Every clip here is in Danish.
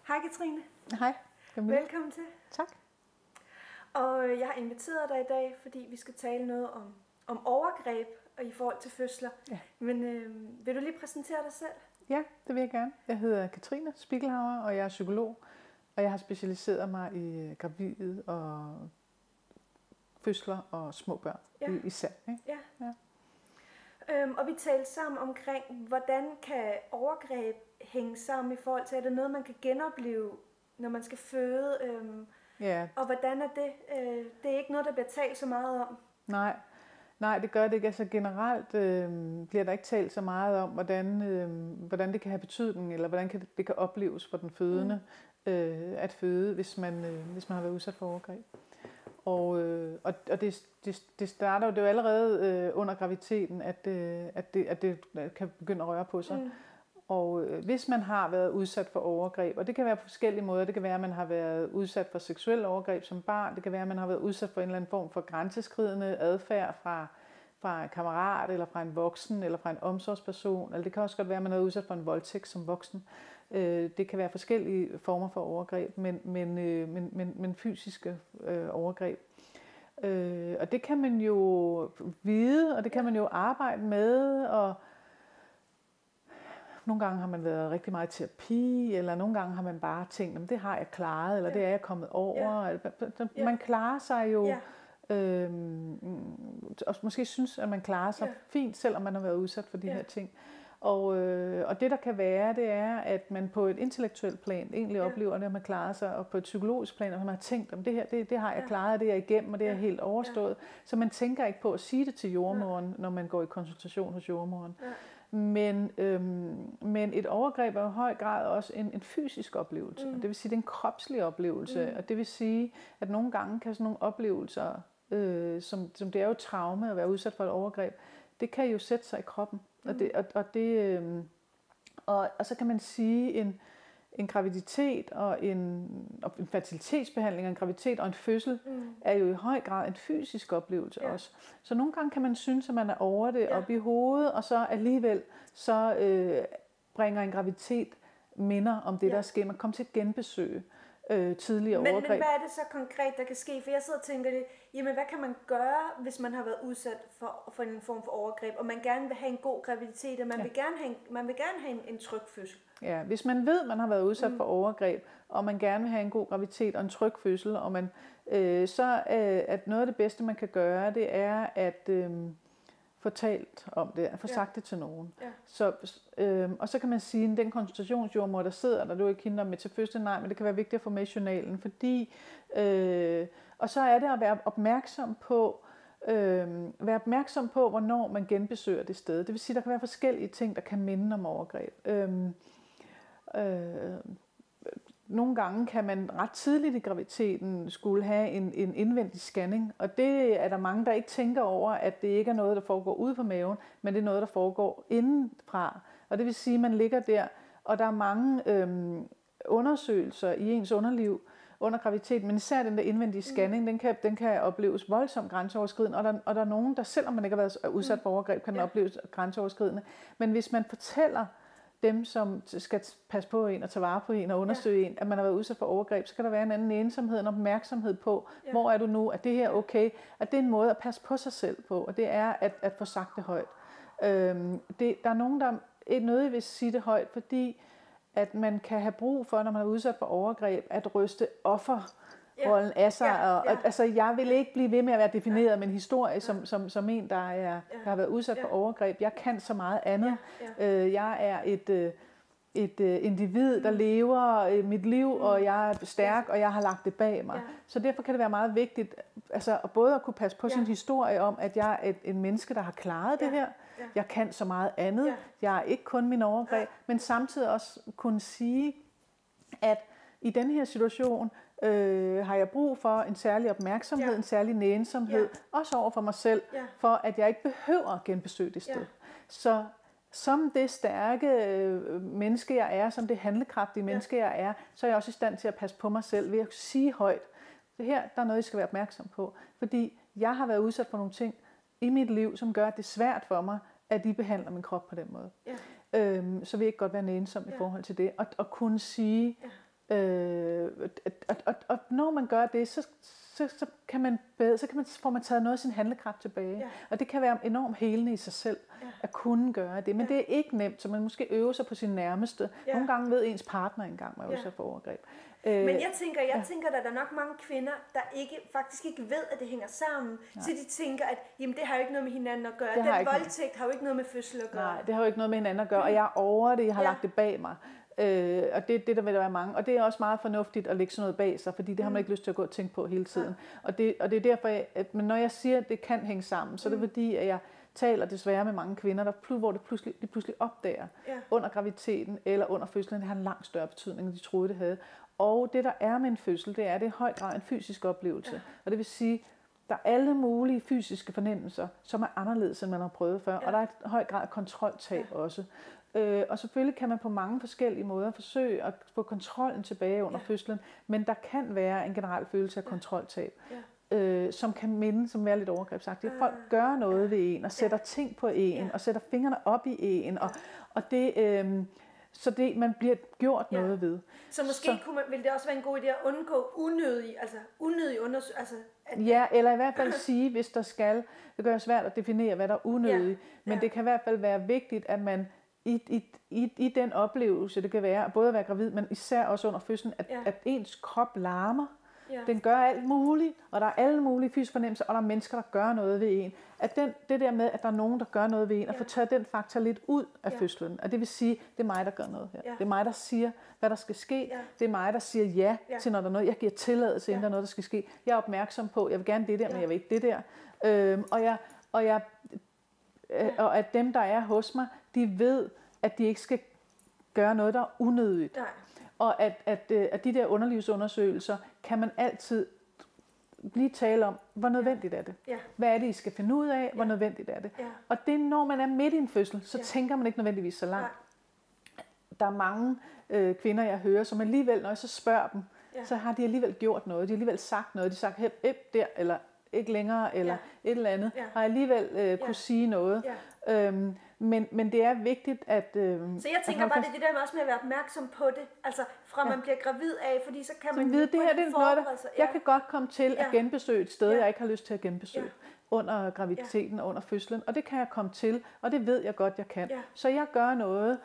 Hej Katrine. Hej. Velkommen til. Tak. Og jeg har inviteret dig i dag, fordi vi skal tale noget om overgreb og i forhold til fødsler. Ja. Men vil du lige præsentere dig selv? Ja, det vil jeg gerne. Jeg hedder Katrine Spiegelhauer, og jeg er psykolog. Og jeg har specialiseret mig i gravide og fødsler og små børn især. Ikke? Ja. Og vi talte sammen omkring, hvordan kan overgreb hænge sammen i forhold til, er det noget, man kan genopleve, når man skal føde? Ja. Og hvordan er det? Det er ikke noget, der bliver talt så meget om. Nej, det gør det ikke. Altså generelt bliver der ikke talt så meget om, hvordan det kan have betydning, eller hvordan det kan opleves for den fødende at føde, hvis man har været udsat for overgreb. Og det starter jo allerede under graviditeten, at det kan begynde at røre på sig. Og hvis man har været udsat for overgreb, og det kan være på forskellige måder, det kan være, at man har været udsat for seksuel overgreb som barn, det kan være, at man har været udsat for en eller anden form for grænseskridende adfærd fra en kammerat, eller fra en voksen, eller fra en omsorgsperson, eller det kan også godt være, at man har været udsat for en voldtægt som voksen. Det kan være forskellige former for overgreb, men fysiske overgreb. Og det kan man jo vide, og det kan man jo arbejde med, og nogle gange har man været rigtig meget i terapi, eller nogle gange har man bare tænkt, at det har jeg klaret, eller det er jeg kommet over. Man klarer sig jo, og måske synes, at man klarer sig fint, selvom man har været udsat for de her ting. Og det der kan være, det er, at man på et intellektuelt plan egentlig oplever, at man klarer sig, og på et psykologisk plan, at man har tænkt, om det her, det har jeg klaret, det er jeg igennem, og det er helt overstået. Så man tænker ikke på at sige det til jordemoderen, når man går i konsultation hos jordemoderen. Men et overgreb er i høj grad også en fysisk oplevelse. Det vil sige, det er en kropslig oplevelse. Og det vil sige, at nogle gange kan sådan nogle oplevelser, som det er jo traume at være udsat for et overgreb, det kan jo sætte sig i kroppen. Og så kan man sige, en graviditet og en fertilitetsbehandling, en graviditet og en fødsel er jo i høj grad en fysisk oplevelse også. Så nogle gange kan man synes, at man er over det op i hovedet, og så alligevel så bringer en graviditet minder om det, der er sket. Man kommer til at genbesøge tidligere overgreb. Men hvad er det så konkret, der kan ske? For jeg sidder og tænker det, jamen hvad kan man gøre, hvis man har været udsat for en form for overgreb, og man gerne vil have en god graviditet, og man vil gerne have en tryg fødsel? Ja, hvis man ved, at man har været udsat for overgreb, og man gerne vil have en god graviditet og en tryg fødsel, og så at noget af det bedste, man kan gøre, det er at få talt om det, at få sagt det til nogen. Og så kan man sige, at den konsultationsjordemor, der sidder der, du er ikke hende med til fødsel, nej, men det kan være vigtigt at få med i journalen, fordi og så er det at være opmærksom på, hvornår man genbesøger det sted. Det vil sige, at der kan være forskellige ting, der kan minde om overgreb. Nogle gange kan man ret tidligt i graviditeten skulle have en indvendig scanning, og det er der mange, der ikke tænker over, at det ikke er noget, der foregår ude på maven, men det er noget, der foregår indenfra. Og det vil sige, at man ligger der, og der er mange undersøgelser i ens underliv under graviditet, men især den der indvendige scanning, den kan opleves voldsomt grænseoverskridende, og der er nogen, der selvom man ikke har været udsat for overgreb, kan den opleves grænseoverskridende. Men hvis man fortæller dem, som skal passe på en og tage vare på en og undersøge en, at man har været udsat for overgreb, så kan der være en anden ensomhed, en opmærksomhed på, hvor er du nu, er det her okay, at det er en måde at passe på sig selv på, og det er at få sagt det højt. Der er nogen, der ikke nødvendigvis sige det højt, fordi at man kan have brug for, når man er udsat for overgreb, at ryste offerrollen af sig. Altså, jeg vil ikke blive ved med at være defineret med en historie som en, der har været udsat for overgreb. Jeg kan så meget andet. Jeg er et individ, der lever mit liv, og jeg er stærk, og jeg har lagt det bag mig. Så derfor kan det være meget vigtigt, altså både at kunne passe på sin historie om, at jeg er en menneske, der har klaret det her. Jeg kan så meget andet. Jeg er ikke kun min overgreb, men samtidig også kunne sige, at i den her situation har jeg brug for en særlig opmærksomhed, en særlig nænsomhed, også over for mig selv, for at jeg ikke behøver at genbesøge det sted. Så som det stærke menneske jeg er, som det handlekraftige menneske jeg er, så er jeg også i stand til at passe på mig selv ved at sige højt, det her, der er noget, I skal være opmærksom på, fordi jeg har været udsat for nogle ting i mit liv, som gør, at det er svært for mig, at de behandler min krop på den måde. Så vil jeg ikke godt være nænsom i forhold til det, og kunne sige, Og når man gør det, så får man taget noget af sin handlekraft tilbage. Ja. Og det kan være enormt helende i sig selv, at kunne gøre det. Men det er ikke nemt, så man måske øver sig på sin nærmeste. Ja. Nogle gange ved ens partner engang, man øver sig for overgreb. Men jeg tænker, at der er nok mange kvinder, der faktisk ikke ved, at det hænger sammen. Nej. Så de tænker, at jamen, det har jo ikke noget med hinanden at gøre. Den voldtægt har jo ikke noget med fødsel at gøre. Nej, det har jo ikke noget med hinanden at gøre. Og jeg er over det, jeg har lagt det bag mig. Og det der vil der være mange. Og det er også meget fornuftigt at lægge sådan noget bag sig, fordi det har man ikke lyst til at gå og tænke på hele tiden. Og det er derfor, men når jeg siger, at det kan hænge sammen, så er det fordi, at jeg taler desværre med mange kvinder, hvor de pludselig opdager under graviditeten eller under fødslen, det har en langt større betydning, end de troede, det havde. Og det, der er med en fødsel, det er i høj grad en fysisk oplevelse. Og det vil sige, der er alle mulige fysiske fornemmelser, som er anderledes, end man har prøvet før. Og der er et høj grad kontroltab også. Og selvfølgelig kan man på mange forskellige måder forsøge at få kontrollen tilbage under fødslen, men der kan være en generel følelse af kontroltab, som kan minde, som er lidt overgrebsagtigt. Folk gør noget ved en, og sætter ting på en, og sætter fingrene op i en, og det... Så det, man bliver gjort noget ved. Så måske ville det også være en god idé at undgå unødig undersøgelse. Ja, eller i hvert fald sige, hvis der skal. Det gør svært at definere, hvad der er unødigt. Men det kan i hvert fald være vigtigt, at man i den oplevelse, det kan være både at være gravid, men især også under fødslen, at ens krop larmer. Ja. Den gør alt muligt, og der er alle mulige fysiske fornemmelser, og der er mennesker, der gør noget ved en. At det der med, at der er nogen, der gør noget ved en, at få taget den faktor lidt ud af fødslen. Og det vil sige, det er mig, der gør noget her. Det er mig, der siger, hvad der skal ske. Det er mig, der siger ja til, når der er noget. Jeg giver tilladelse, inden der er noget, der skal ske. Jeg er opmærksom på, jeg vil gerne det der, men jeg vil ikke det der. Og at dem, der er hos mig, de ved, at de ikke skal gøre noget, der er unødigt. Nej. Og at de der underlivsundersøgelser, kan man altid lige tale om, hvor nødvendigt er det. Ja. Hvad er det, I skal finde ud af, hvor nødvendigt er det. Ja. Og det, når man er midt i en fødsel, så tænker man ikke nødvendigvis så langt. Ja. Der er mange kvinder, jeg hører, som alligevel, når jeg så spørger dem, så har de alligevel gjort noget. De har alligevel sagt noget. De har sagt, hep der, eller ikke længere, eller et eller andet. Har alligevel kunne sige noget. Ja. Men det er vigtigt, at... Så jeg tænker bare, det der med også med at være opmærksom på det, altså fra man bliver gravid af, fordi så kan man vide, det her det er noget, jeg kan godt komme til at genbesøge et sted, jeg ikke har lyst til at genbesøge under graviditeten og under fødslen, og det kan jeg komme til, og det ved jeg godt, jeg kan. Så jeg gør noget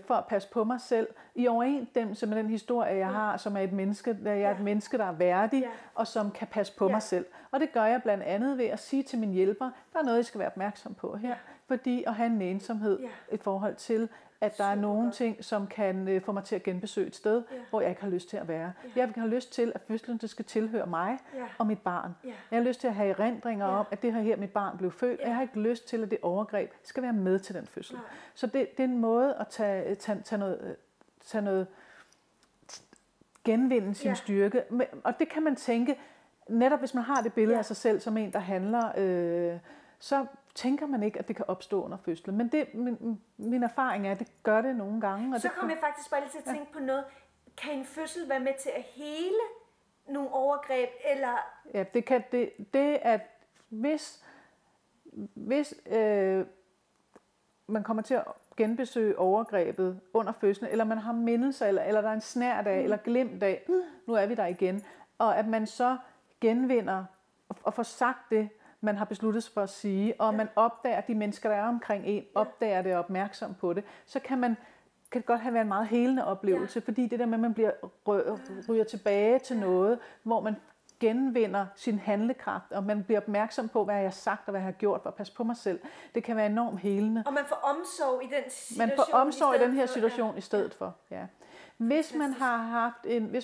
for at passe på mig selv, i overensstemmelse med den historie, jeg har, som er et menneske, jeg er et menneske, der er værdig, og som kan passe på mig selv. Og det gør jeg blandt andet ved at sige til min hjælper, der er noget, I skal være opmærksom på her, fordi at have en ensomhed i forhold til, at der er nogle ting, som kan få mig til at genbesøge et sted, hvor jeg ikke har lyst til at være. Jeg har lyst til, at fødslen skal tilhøre mig og mit barn. Jeg har lyst til at have erindringer om, at det her mit barn blev født, og jeg har ikke lyst til, at det overgreb skal være med til den fødsel. Så det er en måde at tage noget genvinde sin styrke. Og det kan man tænke, netop hvis man har det billede af sig selv som en, der handler, så tænker man ikke, at det kan opstå under fødslen. Men min erfaring er, at det gør det nogle gange. Og så kommer jeg faktisk bare lige til at tænke på noget. Kan en fødsel være med til at hele nogle overgreb? Eller? Ja, det kan det at hvis man kommer til at genbesøge overgrebet under fødslen, eller man har mindelser, eller der er en snert af, eller glimt af, nu er vi der igen, og at man så genvinder og får sagt det, man har besluttet sig for at sige, og man opdager, de mennesker, der er omkring en, opdager det og er opmærksom på det, så kan det godt have været en meget helende oplevelse, fordi det der med, at man ryger tilbage til noget, hvor man genvinder sin handlekraft, og man bliver opmærksom på, hvad jeg har sagt, og hvad jeg har gjort for at passe på mig selv. Det kan være enormt helende. Og man får omsorg i den situation. Man får omsorg i den her situation i stedet for, Hvis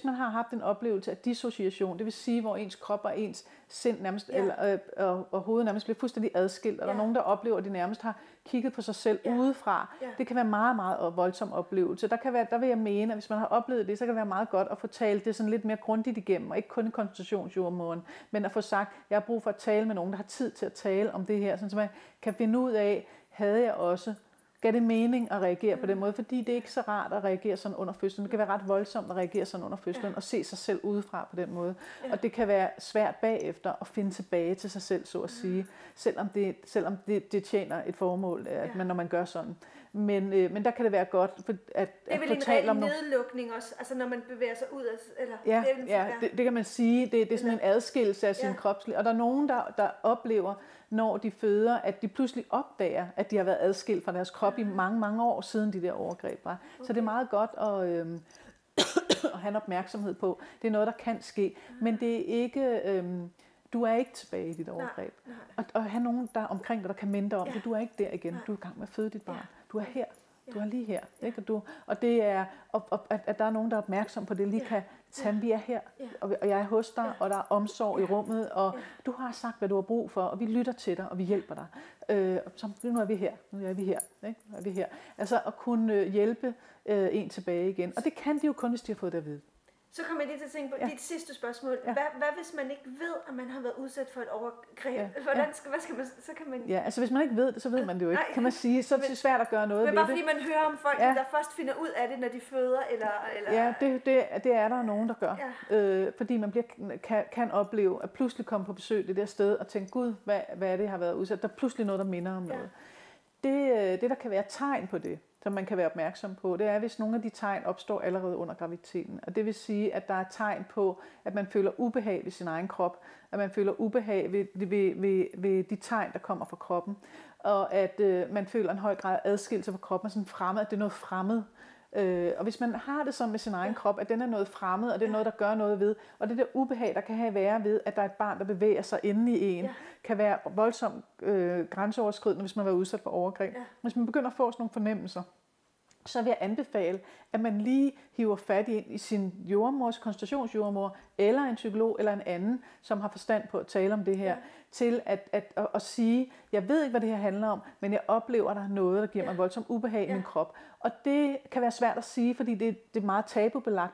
man har haft en oplevelse af dissociation, det vil sige, hvor ens krop og ens sind nærmest, og hovedet nærmest bliver fuldstændig adskilt, og der er nogen, der oplever, at de nærmest har kigget på sig selv udefra. Det kan være meget, meget voldsom oplevelse. Der vil jeg mene, at hvis man har oplevet det, så kan det være meget godt at få talt det sådan lidt mere grundigt igennem, og ikke kun i konsultationsjordemoderen, men at få sagt, at jeg har brug for at tale med nogen, der har tid til at tale om det her, så man kan finde ud af, havde jeg også gav det mening at reagere på den måde, fordi det er ikke så rart at reagere sådan under fødslen. Det kan være ret voldsomt at reagere sådan under fødslen og se sig selv udefra på den måde. Og det kan være svært bagefter at finde tilbage til sig selv, så at sige, selvom det tjener et formål, at man, når man gør sådan. Men der kan det være godt at det er vel en reel nedlukning også, altså når man bevæger sig ud af... Eller, det kan man sige. Det er sådan en adskillelse af sin kropslig. Og der er nogen, der oplever, når de føder, at de pludselig opdager, at de har været adskilt fra deres krop i mange, mange år siden de der overgreb var. Okay. Så det er meget godt at have en opmærksomhed på. Det er noget, der kan ske. Men det er ikke... Du er ikke tilbage i dit overgreb. Nej. Og have nogen der omkring dig, der kan minde dig om det. Du er ikke der igen. Du er i gang med at føde dit barn. Du er her. Du er lige her. Ikke? Og det er, at der er nogen, der er opmærksom på det, lige kan tage, vi er her, og jeg er hos dig, og der er omsorg i rummet, og du har sagt, hvad du har brug for, og vi lytter til dig, og vi hjælper dig. Så nu er vi her. Ikke? Nu er vi her. Altså at kunne hjælpe en tilbage igen. Og det kan de jo kun, hvis de har fået det at vide. Så kommer jeg lige til at tænke på dit sidste spørgsmål. Hvad hvis man ikke ved, at man har været udsat for et overgreb? Hvad skal man, så kan man... Ja, altså hvis man ikke ved det, så ved man det jo ikke, kan man sige. Så er det svært at gøre noget ved det. Men bare fordi man hører om folk, der først finder ud af det, når de føder, eller... Ja, det er der nogen, der gør. Ja. Fordi man kan opleve at pludselig komme på besøg det der sted, og tænke, gud, hvad er det, jeg har været udsat? Der er pludselig noget, der minder om noget. Det, der kan være tegn på det, som man kan være opmærksom på, det er, hvis nogle af de tegn opstår allerede under graviditeten. Og det vil sige, at der er tegn på, at man føler ubehag ved sin egen krop, at man føler ubehag ved de tegn, der kommer fra kroppen, og at man føler en høj grad af adskillelse fra kroppen, sådan fremmed, at det er noget fremmed. Og hvis man har det sådan med sin egen krop, at den er noget fremmed, og det er noget, der gør noget ved, og det der ubehag, der kan have være ved, at der er et barn, der bevæger sig inde i en, kan være voldsomt grænseoverskridende, hvis man har været udsat for overgreb. Hvis man begynder at få sådan nogle fornemmelser, så vil jeg anbefale, at man lige hiver fat i sin jordmors, konsultationsjordmor, eller en psykolog, eller en anden, som har forstand på at tale om det her, til at sige, jeg ved ikke, hvad det her handler om, men jeg oplever, at der er noget, der giver mig voldsomt ubehag i min krop. Og det kan være svært at sige, fordi det er meget tabubelagt.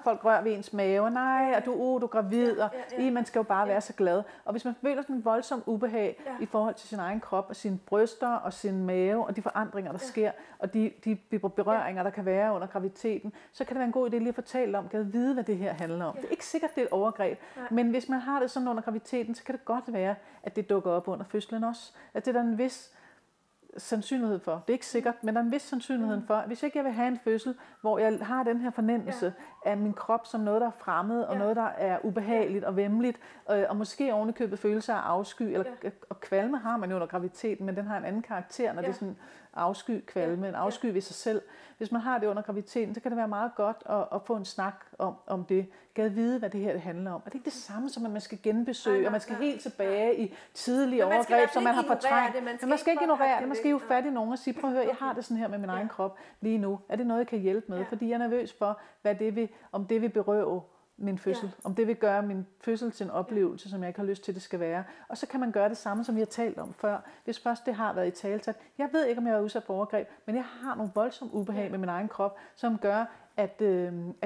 Folk rører ved ens mave, nej, og du er gravid, og man skal jo bare være så glad. Og hvis man føler sådan en voldsom ubehag i forhold til sin egen krop, og sine bryster, og sin mave, og de forandringer, der sker, og de berøringer, der kan være under graviditeten, så kan det være en god idé lige at fortælle om, at vide, hvad det her handler om. Det er ikke sikkert, det er et overgreb, men hvis man har det sådan under graviditeten, så kan det godt være, at det dukker op under fødslen også. At det er der en vis sandsynlighed for. Det er ikke sikkert, men der er en vis sandsynlighed for, at hvis ikke jeg vil have en fødsel, hvor jeg har den her fornemmelse af min krop som noget, der er fremmed, og noget, der er ubehageligt og væmmeligt, og måske ovenikøbet følelser af afsky, eller og kvalme har man jo under graviditeten, men den har en anden karakter, når det er sådan afsky, kvalme, en afsky ved sig selv. Hvis man har det under graviditeten, så kan det være meget godt at få en snak om det. Gad vide, hvad det her handler om. Og det er ikke det samme som, at man skal genbesøge, og man skal helt tilbage i tidlige overgreb, som man har fortrængt. Men man skal ikke ignorere det. Man skal jo fat i nogen og sige, prøv at høre, jeg har det sådan her med min egen krop lige nu. Er det noget, jeg kan hjælpe med? Fordi jeg er nervøs for, om det vil berøve min fødsel. Om det vil gøre min fødsel til en oplevelse, som jeg ikke har lyst til, det skal være. Og så kan man gøre det samme, som vi har talt om før. Hvis først det har været i talsat. Jeg ved ikke, om jeg er udsat for overgreb, men jeg har nogle voldsomme ubehag med min egen krop, som gør, at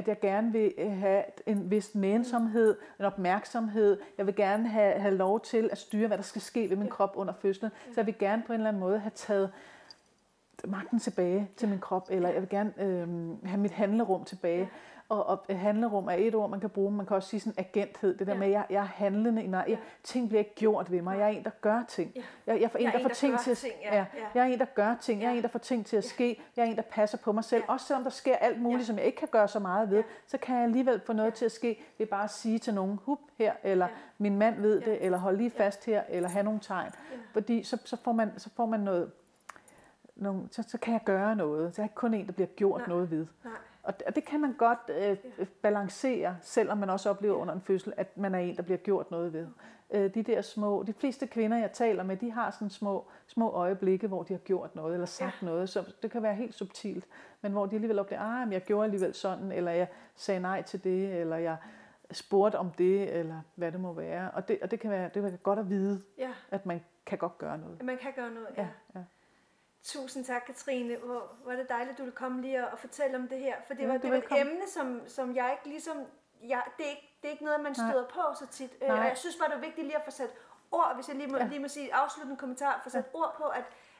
jeg gerne vil have en vis nænsomhed, en opmærksomhed. Jeg vil gerne have lov til at styre, hvad der skal ske ved min krop under fødslen. Så jeg vil gerne på en eller anden måde have taget magten tilbage til min krop, eller jeg vil gerne have mit handlerum tilbage. Og handlerum er et ord, man kan bruge. Man kan også sige sådan agenthed. Det der med, at jeg er handlende i mig. Ting bliver ikke gjort ved mig. Jeg er en, der gør ting. Jeg er en, der får ting til at ske. Jeg er en, der gør ting. Jeg er en, der får ting til at ske. Jeg er en, der passer på mig selv. Også selvom der sker alt muligt, som jeg ikke kan gøre så meget ved, så kan jeg alligevel få noget til at ske ved bare at sige til nogen, hup her, eller min mand ved det, eller hold lige fast her, eller have nogle tegn. Fordi så får man noget, så kan jeg gøre noget. Så er jeg ikke kun en, der bliver gjort noget ved. Og det kan man godt balancere, selvom man også oplever under en fødsel, at man er en, der bliver gjort noget ved. De fleste kvinder, jeg taler med, de har sådan små øjeblikke, hvor de har gjort noget eller sagt noget. Så det kan være helt subtilt, men hvor de alligevel oplever, jeg gjorde alligevel sådan, eller jeg sagde nej til det, eller jeg spurgte om det, eller hvad det må være. Og det kan være godt at vide, at man kan godt gøre noget. Man kan gøre noget, ja. Tusind tak, Katrine. Hvor er det dejligt, at du vil komme lige og fortælle om det her. For det var et emne, som jeg ikke ligesom... det er ikke noget, man støder på så tit. Og jeg synes bare, det er vigtigt lige at få sat ord, hvis jeg lige må sige afsluttende kommentar, få sat ord på,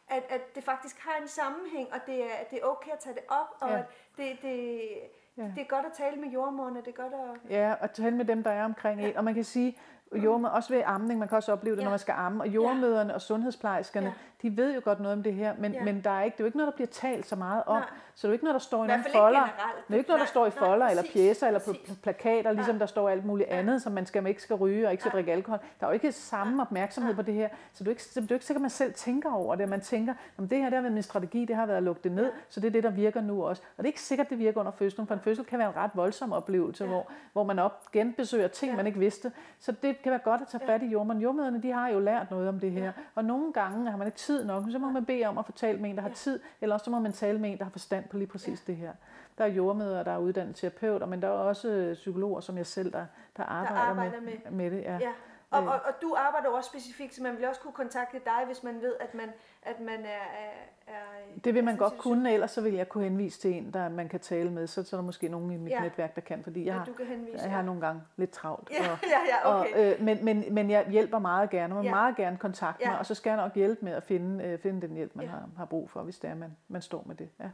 at det faktisk har en sammenhæng, og det er okay at tage det op, og at det er godt at tale med jordemoderne, det er godt at... Ja, og tale med dem, der er omkring en. Og man kan sige, jordemødre, også ved amning, man kan også opleve det, når man skal amme, og jordemøderne og sundhedsplejerskerne, de ved jo godt noget om det her, men der er ikke, det er jo ikke noget, der bliver talt så meget om. Nej. Så det er jo ikke noget, der står i nogle folder. Det er jo ikke noget, der står i folder eller pjecer eller på plakater, ligesom der står alt muligt andet, som man ikke skal ryge og ikke skal drikke alkohol. Der er jo ikke samme opmærksomhed på det her, så det er jo ikke sikkert, at man selv tænker over det. Man tænker, om det her der har været min strategi, det har været at lukke det ned, så det er det, der virker nu også. Og det er ikke sikkert, det virker under fødslen, for en fødsel kan være en ret voldsom oplevelse, hvor man genbesøger ting, man ikke vidste. Så det kan være godt at tage fat i jordemødrene. Jordemødrene, de har jo lært noget om det her. Og nogle gange har man ikke tid nok, så må man bede om at få talt med en, der har tid, eller også så må man tale med en, der har forstand på lige præcis det her. Der er jordemødre, der er uddannet terapeuter, men der er også psykologer, som jeg selv, der arbejder med det. Ja. Og du arbejder også specifikt, så man vil også kunne kontakte dig, hvis man ved, at man er det vil man godt kunne, ellers så vil jeg kunne henvise til en, der man kan tale med. Så er der måske nogen i mit netværk, der kan, fordi jeg har nogle gange lidt travlt. Okay. Men jeg hjælper meget gerne, og meget gerne kontakte mig, og så skal jeg nok hjælpe med at finde den hjælp, man har brug for, hvis det er, man står med det. Ja.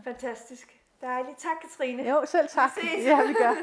Fantastisk. Dejligt. Tak, Katrine. Jo, selv tak. Ja, vi gør.